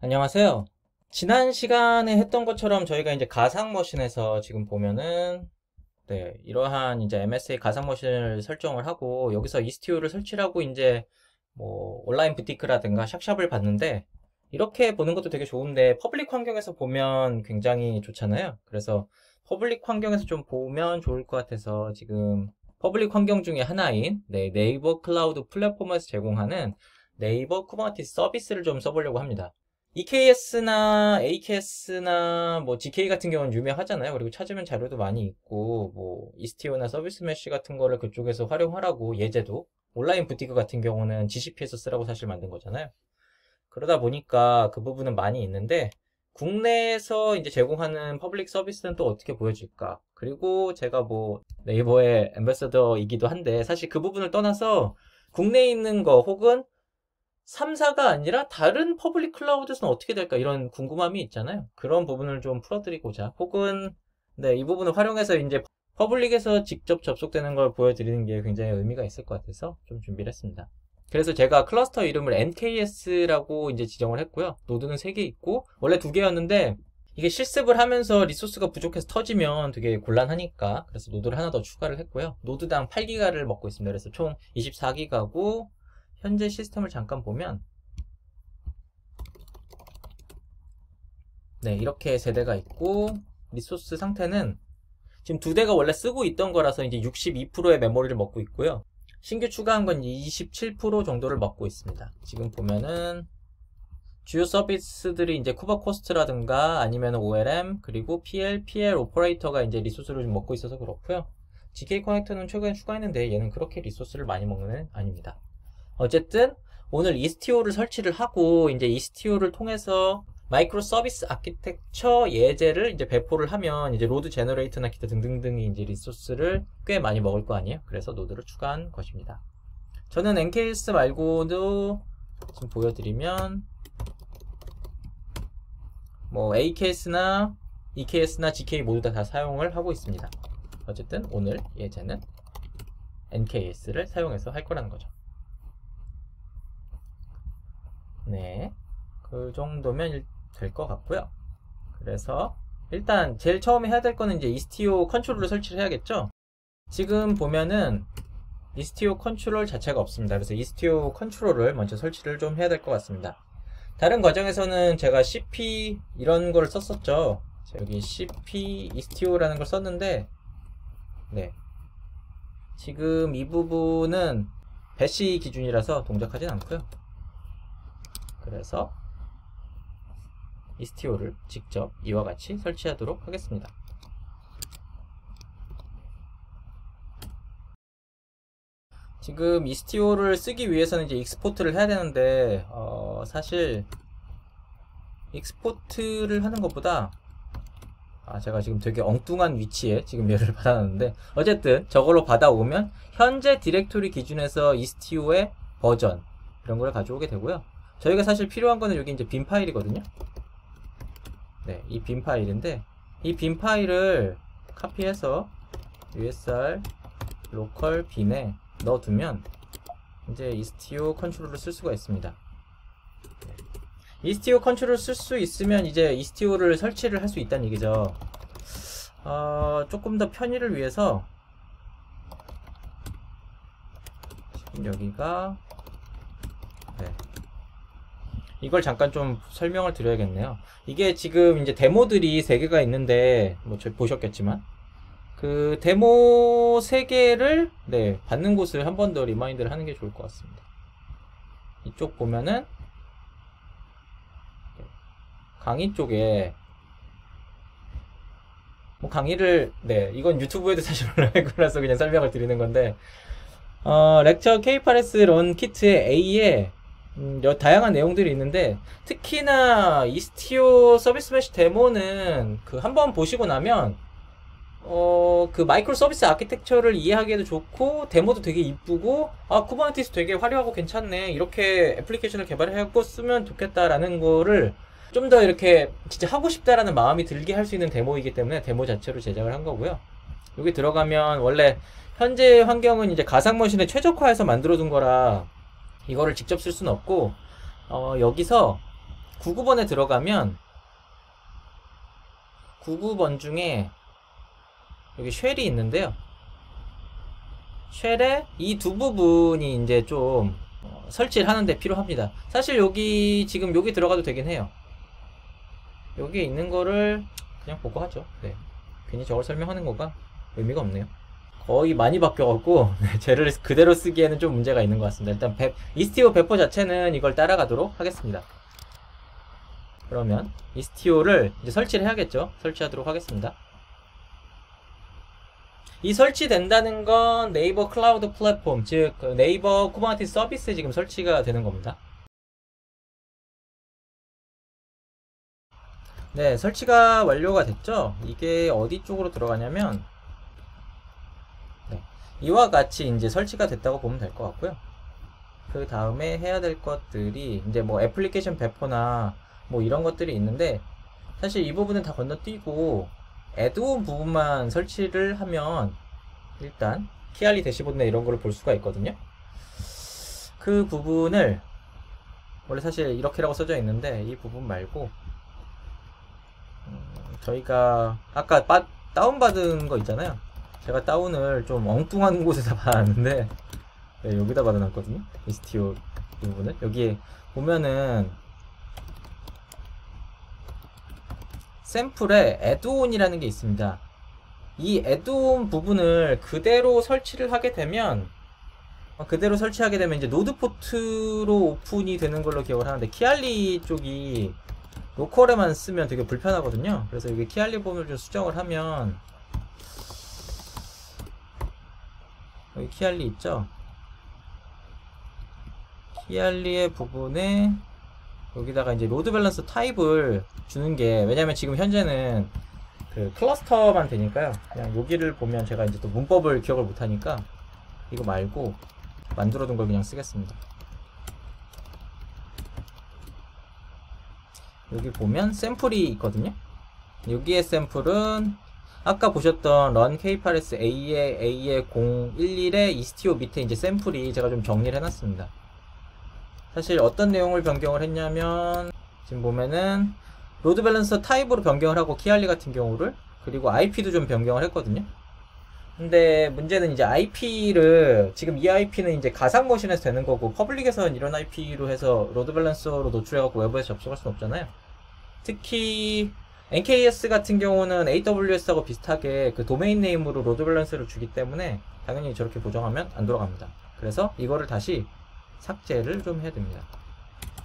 안녕하세요. 지난 시간에 했던 것처럼 저희가 이제 가상머신에서 지금 보면은 이러한 이제 MSA 가상머신을 설정을 하고 여기서 이스티오를 설치를 하고 이제 뭐 온라인 부티크라든가 샵샵을 봤는데 이렇게 보는 것도 되게 좋은데 퍼블릭 환경에서 보면 굉장히 좋잖아요. 그래서 퍼블릭 환경에서 좀 보면 좋을 것 같아서 지금 퍼블릭 환경 중에 하나인 네이버 클라우드 플랫폼에서 제공하는 네이버 쿠버네티스 서비스를 좀 써보려고 합니다. EKS나 AKS나 뭐 GK 같은 경우는 유명하잖아요. 그리고 찾으면 자료도 많이 있고 뭐 이스티오나 서비스 메쉬 같은 거를 그쪽에서 활용하라고 예제도 온라인 부티크 같은 경우는 GCP에서 쓰라고 사실 만든 거잖아요. 그러다 보니까 그 부분은 많이 있는데 국내에서 이제 제공하는 퍼블릭 서비스는 또 어떻게 보여줄까? 그리고 제가 뭐 네이버의 앰베서더이기도 한데 사실 그 부분을 떠나서 국내에 있는 거 혹은 3사가 아니라 다른 퍼블릭 클라우드에서는 어떻게 될까 이런 궁금함이 있잖아요. 그런 부분을 좀 풀어드리고자 혹은 이 부분을 활용해서 이제 퍼블릭에서 직접 접속되는 걸 보여드리는 게 굉장히 의미가 있을 것 같아서 좀 준비를 했습니다. 그래서 제가 클러스터 이름을 NKS라고 이제 지정을 했고요. 노드는 3개 있고 원래 2개였는데 이게 실습을 하면서 리소스가 부족해서 터지면 되게 곤란하니까 그래서 노드를 하나 더 추가를 했고요. 노드당 8기가를 먹고 있습니다. 그래서 총 24기가고 현재 시스템을 잠깐 보면 이렇게 세대가 있고 리소스 상태는 지금 2대가 원래 쓰고 있던 거라서 이제 62%의 메모리를 먹고 있고요. 신규 추가한 건 27% 정도를 먹고 있습니다. 지금 보면은 주요 서비스들이 이제 쿠버코스트라든가 아니면 OLM 그리고 PL 오퍼레이터가 이제 리소스를 좀 먹고 있어서 그렇고요. GK 커넥터는 최근에 추가했는데 얘는 그렇게 리소스를 많이 먹는 애는 아닙니다. 어쨌든 오늘 이스티오를 설치를 하고 이제 이스티오를 통해서 마이크로 서비스 아키텍처 예제를 이제 배포를 하면 이제 로드 제너레이터나 기타 등등등이 이제 리소스를 꽤 많이 먹을 거 아니에요. 그래서 노드를 추가한 것입니다. 저는 NKS 말고도 지금 보여드리면 뭐 AKS나 EKS나 GK 모두 다 사용을 하고 있습니다. 어쨌든 오늘 예제는 NKS를 사용해서 할 거라는 거죠. 그 정도면 될 것 같고요. 그래서 일단 제일 처음에 해야 될 거는 이제 이스티오 컨트롤을 설치를 해야겠죠. 지금 보면은 이스티오 컨트롤 자체가 없습니다. 그래서 이스티오 컨트롤을 먼저 설치를 좀 해야 될 것 같습니다. 다른 과정에서는 제가 cp 이런 걸 썼었죠. 여기 cp 이스티오라는 걸 썼는데 지금 이 부분은 배시 기준이라서 동작하진 않고요. 그래서 이스티오를 직접 이와 같이 설치하도록 하겠습니다. 지금 이스티오를 쓰기 위해서는 이제 익스포트를 해야 되는데 사실 익스포트를 하는 것보다 제가 지금 되게 엉뚱한 위치에 지금 얘를 받아놨는데 어쨌든 저걸로 받아오면 현재 디렉토리 기준에서 이스티오의 버전 이런 걸 가져오게 되고요. 저희가 사실 필요한 거는 여기 이제 빈 파일이거든요. 이 빈 파일인데 이 빈 파일을 카피해서 usr local bin에 넣어두면 이제 이스티오 컨트롤을 쓸 수가 있습니다. 이스티오 컨트롤을 쓸 수 있으면 이제 이스티오를 설치를 할 수 있다는 얘기죠. 조금 더 편의를 위해서 지금 여기가 이걸 잠깐 좀 설명을 드려야겠네요. 이게 지금 이제 데모들이 3개가 있는데 뭐 보셨겠지만 그 데모 3개를 받는 곳을 한 번 더 리마인드를 하는 게 좋을 것 같습니다. 이쪽 보면은 강의 쪽에 뭐 강의를 이건 유튜브에도 사실 올라갈 거라서 그냥 설명을 드리는 건데 렉처 K8S 런 키트의 A에 다양한 내용들이 있는데 특히나 이스티오 서비스 메쉬 데모는 그 한번 보시고 나면 그 마이크로 서비스 아키텍처를 이해하기에도 좋고 데모도 되게 이쁘고 쿠버네티스 되게 화려하고 괜찮네 이렇게 애플리케이션을 개발해갖고 쓰면 좋겠다라는 거를 좀 더 이렇게 진짜 하고 싶다라는 마음이 들게 할 수 있는 데모이기 때문에 데모 자체로 제작을 한 거고요. 여기 들어가면 원래 현재 환경은 이제 가상머신에 최적화해서 만들어둔 거라 이거를 직접 쓸 수는 없고 여기서 99번에 들어가면 99번 중에 여기 쉘이 있는데요. 쉘에 이 두 부분이 이제 좀 설치를 하는데 필요합니다. 사실 여기 지금 여기 들어가도 되긴 해요. 여기에 있는 거를 그냥 보고 하죠. 네. 괜히 저걸 설명하는 거가 의미가 없네요. 거의 많이 바뀌어갖고 쟤를 그대로 쓰기에는 좀 문제가 있는 것 같습니다. 일단 이스티오 배포 자체는 이걸 따라가도록 하겠습니다. 그러면 이스티오를 이제 설치를 해야겠죠. 설치하도록 하겠습니다. 이 설치된다는 건 네이버 클라우드 플랫폼, 즉 네이버 쿠버네티스 서비스에 지금 설치가 되는 겁니다. 네, 설치가 완료가 됐죠. 이게 어디 쪽으로 들어가냐면 네, 이와 같이 이제 설치가 됐다고 보면 될 것 같고요. 그 다음에 해야 될 것들이 이제 뭐 애플리케이션 배포나 뭐 이런 것들이 있는데, 사실 이 부분은 다 건너뛰고 애드온 부분만 설치를 하면 일단 키알리 대시보드나 이런 거를 볼 수가 있거든요. 그 부분을 원래 사실 이렇게라고 써져 있는데 이 부분 말고 저희가 아까 다운받은 거 있잖아요. 제가 다운을 좀 엉뚱한 곳에서 받았는데 네, 여기다 받아놨거든요. 이스티오 부분을 여기에 보면은 샘플에 애드온이라는 게 있습니다. 이 애드온 부분을 그대로 설치를 하게 되면 이제 노드 포트로 오픈이 되는 걸로 기억을 하는데, 키알리 쪽이 로컬에만 쓰면 되게 불편하거든요. 그래서 여기 키알리 부분을 좀 수정을 하면 여기 키알리 있죠? 키알리의 부분에 여기다가 이제 로드 밸런스 타입을 주는 게, 왜냐면 지금 현재는 그 클러스터만 되니까요. 그냥 여기를 보면 제가 이제 또 문법을 기억을 못하니까 이거 말고 만들어둔 걸 그냥 쓰겠습니다. 여기 보면 샘플이 있거든요. 여기에 샘플은 아까 보셨던 run k8s a에 011의 이스티오 밑에 이제 샘플이 제가 좀 정리를 해놨습니다. 사실 어떤 내용을 변경을 했냐면 지금 보면은 로드 밸런서 타입으로 변경을 하고, 키알리 같은 경우를, 그리고 IP도 좀 변경을 했거든요. 근데 문제는 이제 IP를 지금 이 IP는 이제 가상 머신에서 되는 거고, 퍼블릭에서는 이런 IP로 해서 로드 밸런서로 노출해갖고 외부에서 접속할 수는 없잖아요. 특히 NKS 같은 경우는 AWS하고 비슷하게 그 도메인 네임으로 로드 밸런서를 주기 때문에 당연히 저렇게 보정하면 안 돌아갑니다. 그래서 이거를 다시 삭제를 좀 해야 됩니다.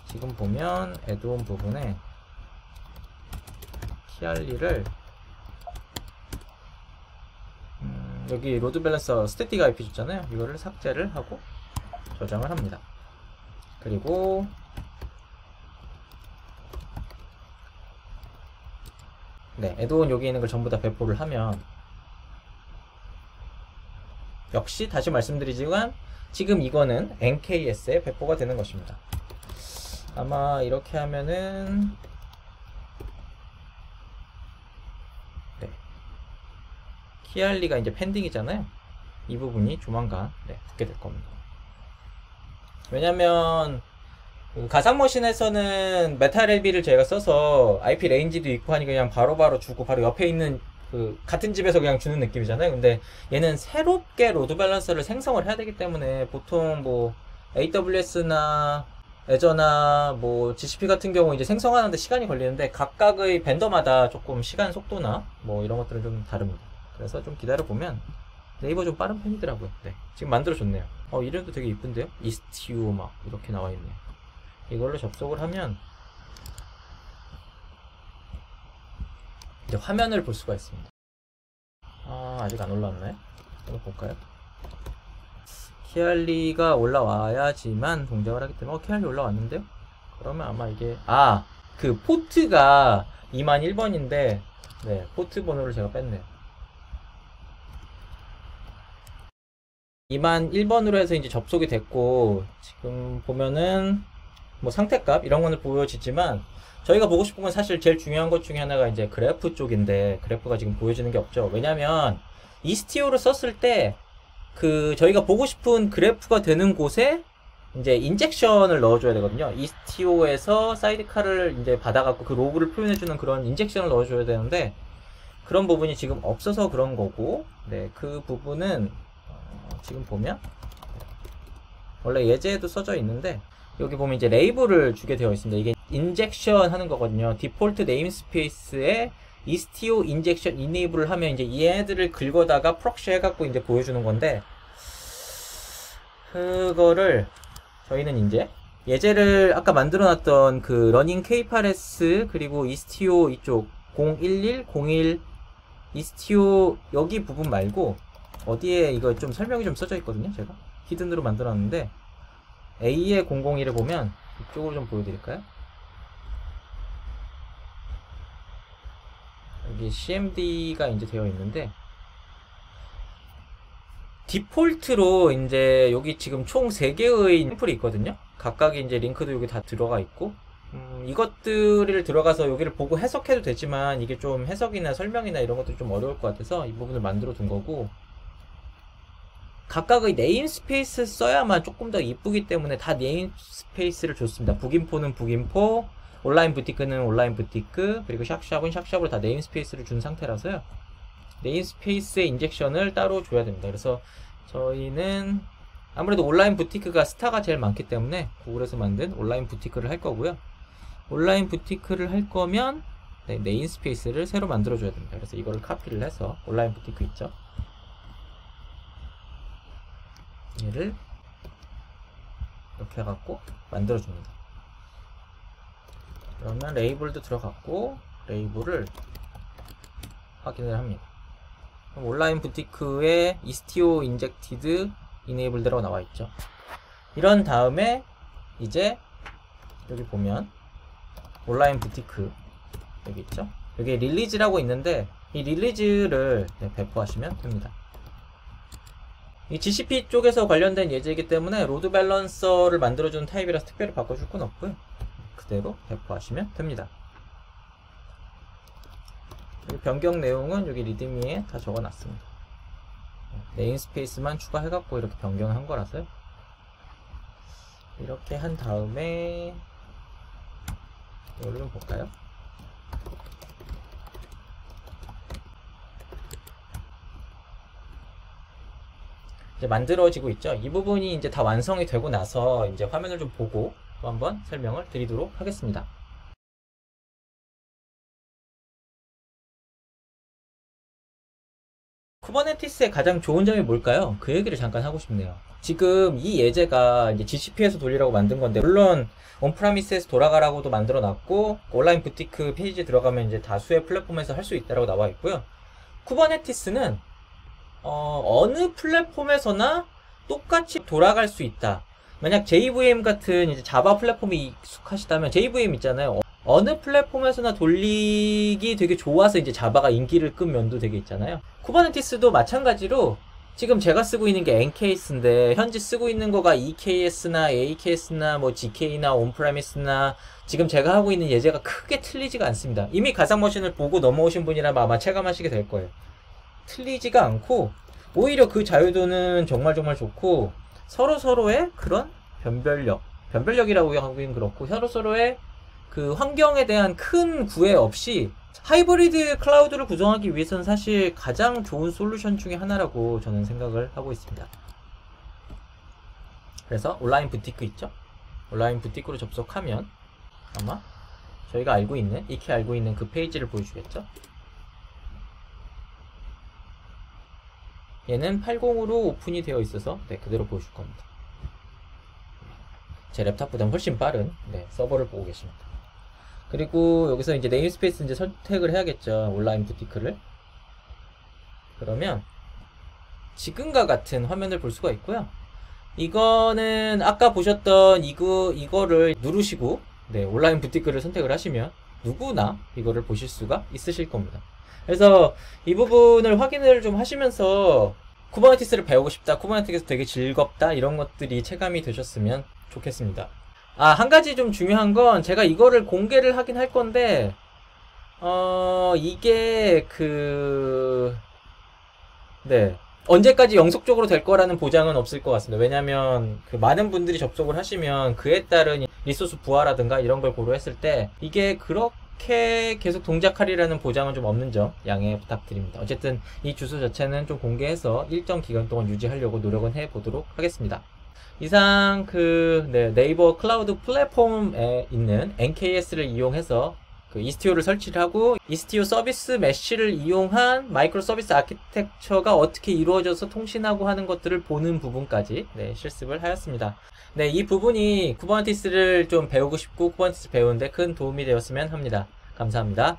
지금 보면 애드온 부분에 키알리를 여기 로드 밸런서 스태틱 IP 줬잖아요. 이거를 삭제를 하고 저장을 합니다. 그리고 네, 애드온 여기 있는 걸 전부 다 배포를 하면, 역시 다시 말씀드리지만 지금 이거는 NKS에 배포가 되는 것입니다. 아마 이렇게 하면은 네, 키알리가 이제 펜딩이잖아요. 이 부분이 조만간 네, 붙게 될 겁니다. 왜냐면 가상 머신에서는 메탈LB를 저희가 써서 IP 레인지도 있고 하니 그냥 바로바로 주고 바로 옆에 있는 그 같은 집에서 그냥 주는 느낌이잖아요. 근데 얘는 새롭게 로드 밸런서를 생성을 해야 되기 때문에 보통 뭐 AWS나 애저나 뭐 GCP 같은 경우 이제 생성하는데 시간이 걸리는데, 각각의 벤더마다 조금 시간 속도나 뭐 이런 것들은 좀 다릅니다. 그래서 좀 기다려 보면 네이버 좀 빠른 편이더라고요. 네, 지금 만들어줬네요. 이름도 되게 이쁜데요? 이스티오 막 이렇게 나와 있네요. 이걸로 접속을 하면 이제 화면을 볼 수가 있습니다. 아직 안 올라왔나요? 한번 볼까요? 키알리가 올라와야지만 동작을 하기 때문에 키알리 올라왔는데요? 그러면 아마 이게 그 포트가 201번인데 네, 포트 번호를 제가 뺐네요. 201번으로 해서 이제 접속이 됐고, 지금 보면은 뭐 상태값 이런 거는 보여지지만, 저희가 보고 싶은 건 사실 제일 중요한 것 중에 하나가 이제 그래프 쪽인데, 그래프가 지금 보여지는 게 없죠. 왜냐면 이스티오를 썼을 때 그 저희가 보고 싶은 그래프가 되는 곳에 이제 인젝션을 넣어줘야 되거든요. 이스티오에서 사이드카를 이제 받아갖고 그 로그를 표현해주는 그런 인젝션을 넣어줘야 되는데 그런 부분이 지금 없어서 그런 거고, 네, 그 부분은 지금 보면 원래 예제에도 써져 있는데 여기 보면 이제 레이블을 주게 되어 있습니다. 이게 인젝션 하는 거거든요. 디폴트 네임스페이스에 이스티오 인젝션 이네이블을 하면 이제 얘네들을 긁어다가 프록시 해갖고 이제 보여주는 건데, 그거를 저희는 이제 예제를 아까 만들어놨던 그 러닝 K8S 그리고 이스티오 이쪽 011, 01 이스티오 여기 부분 말고 어디에 이거 좀 설명이 좀 써져 있거든요. 제가 히든으로 만들어놨는데 A의 001을 보면 이쪽으로 좀 보여드릴까요? 여기 CMD가 이제 되어 있는데 디폴트로 이제 여기 지금 총 3개의 샘플이 있거든요. 각각의 이제 링크도 여기 다 들어가 있고, 이것들을 들어가서 여기를 보고 해석해도 되지만 이게 좀 해석이나 설명이나 이런 것들이 좀 어려울 것 같아서 이 부분을 만들어 둔 거고, 각각의 네임스페이스 써야만 조금 더 이쁘기 때문에 다 네임스페이스를 줬습니다. 북인포는 북인포, 온라인 부티크는 온라인 부티크, 그리고 샥샵은 샥샵으로 다 네임스페이스를 준 상태라서요. 네임스페이스의 인젝션을 따로 줘야 됩니다. 그래서 저희는 아무래도 온라인 부티크가 스타가 제일 많기 때문에 구글에서 만든 온라인 부티크를 할 거고요. 온라인 부티크를 할 거면 네임스페이스를 새로 만들어 줘야 됩니다. 그래서 이거를 카피를 해서 온라인 부티크 있죠, 얘를 이렇게 해갖고 만들어 줍니다. 그러면 레이블도 들어갔고 레이블을 확인을 합니다. 온라인 부티크에 이스티오 인젝티드 이네이블드라고 나와 있죠. 이런 다음에 이제 여기 보면 온라인 부티크 여기 있죠. 여기 릴리즈라고 있는데 이 릴리즈를 배포하시면 됩니다. 이 GCP 쪽에서 관련된 예제이기 때문에 로드 밸런서를 만들어주는 타입이라서 특별히 바꿔줄 건 없고요. 그대로 배포하시면 됩니다. 변경 내용은 여기 리드미에 다 적어놨습니다. 네임스페이스만 추가해갖고 이렇게 변경을 한 거라서요. 이렇게 한 다음에 이걸 좀 볼까요? 이제 만들어지고 있죠. 이 부분이 이제 다 완성이 되고 나서 이제 화면을 좀 보고 또 한번 설명을 드리도록 하겠습니다. 쿠버네티스의 가장 좋은 점이 뭘까요? 그 얘기를 잠깐 하고 싶네요. 지금 이 예제가 이제 GCP에서 돌리라고 만든 건데, 물론 온프라미스에서 돌아가라고도 만들어 놨고, 온라인 부티크 페이지 들어가면 이제 다수의 플랫폼에서 할 수 있다라고 나와 있고요. 쿠버네티스는 어느 플랫폼에서나 똑같이 돌아갈 수 있다. 만약 JVM 같은 이제 자바 플랫폼이 익숙하시다면 JVM 있잖아요. 어느 플랫폼에서나 돌리기 되게 좋아서 이제 자바가 인기를 끈 면도 되게 있잖아요. 쿠버네티스도 마찬가지로 지금 제가 쓰고 있는 게 NKS인데 현재 쓰고 있는 거가 EKS나 AKS나 뭐 GK나 온프레미스나 지금 제가 하고 있는 예제가 크게 틀리지가 않습니다. 이미 가상머신을 보고 넘어오신 분이라면 아마 체감하시게 될 거예요. 틀리지가 않고 오히려 그 자유도는 정말 좋고 서로의 그런 변별력이라고 하기는 그렇고 서로의 그 환경에 대한 큰 구애 없이 하이브리드 클라우드를 구성하기 위해서는 사실 가장 좋은 솔루션 중에 하나라고 저는 생각을 하고 있습니다. 그래서 온라인 부티크 있죠? 온라인 부티크로 접속하면 아마 저희가 익히 알고 있는 그 페이지를 보여주겠죠? 얘는 80으로 오픈이 되어 있어서 그대로 보여줄 겁니다. 제 랩탑보다 훨씬 빠른 서버를 보고 계십니다. 그리고 여기서 이제 네임스페이스 이제 선택을 해야겠죠. 온라인 부티크를. 그러면 지금과 같은 화면을 볼 수가 있고요. 이거는 아까 보셨던 이거를 누르시고 온라인 부티크를 선택을 하시면 누구나 이거를 보실 수가 있으실 겁니다. 그래서 이 부분을 확인을 좀 하시면서 쿠버네티스를 배우고 싶다, 쿠버네티스 되게 즐겁다 이런 것들이 체감이 되셨으면 좋겠습니다. 한 가지 좀 중요한 건 제가 이거를 공개를 하긴 할 건데 이게 언제까지 영속적으로 될 거라는 보장은 없을 것 같습니다. 왜냐하면 그 많은 분들이 접속을 하시면 그에 따른 리소스 부하라든가 이런 걸 고려했을 때 이게 그렇게 계속 동작하리라는 보장은 좀 없는 점 양해 부탁드립니다. 어쨌든 이 주소 자체는 좀 공개해서 일정 기간 동안 유지하려고 노력은 해보도록 하겠습니다. 이상 네이버 클라우드 플랫폼에 있는 NKS를 이용해서 그 이스티오를 설치를 하고 이스티오 서비스 메쉬를 이용한 마이크로 서비스 아키텍처가 어떻게 이루어져서 통신하고 하는 것들을 보는 부분까지 실습을 하였습니다. 네, 이 부분이 쿠버네티스를 좀 배우고 싶고 쿠버네티스 배우는데 큰 도움이 되었으면 합니다. 감사합니다.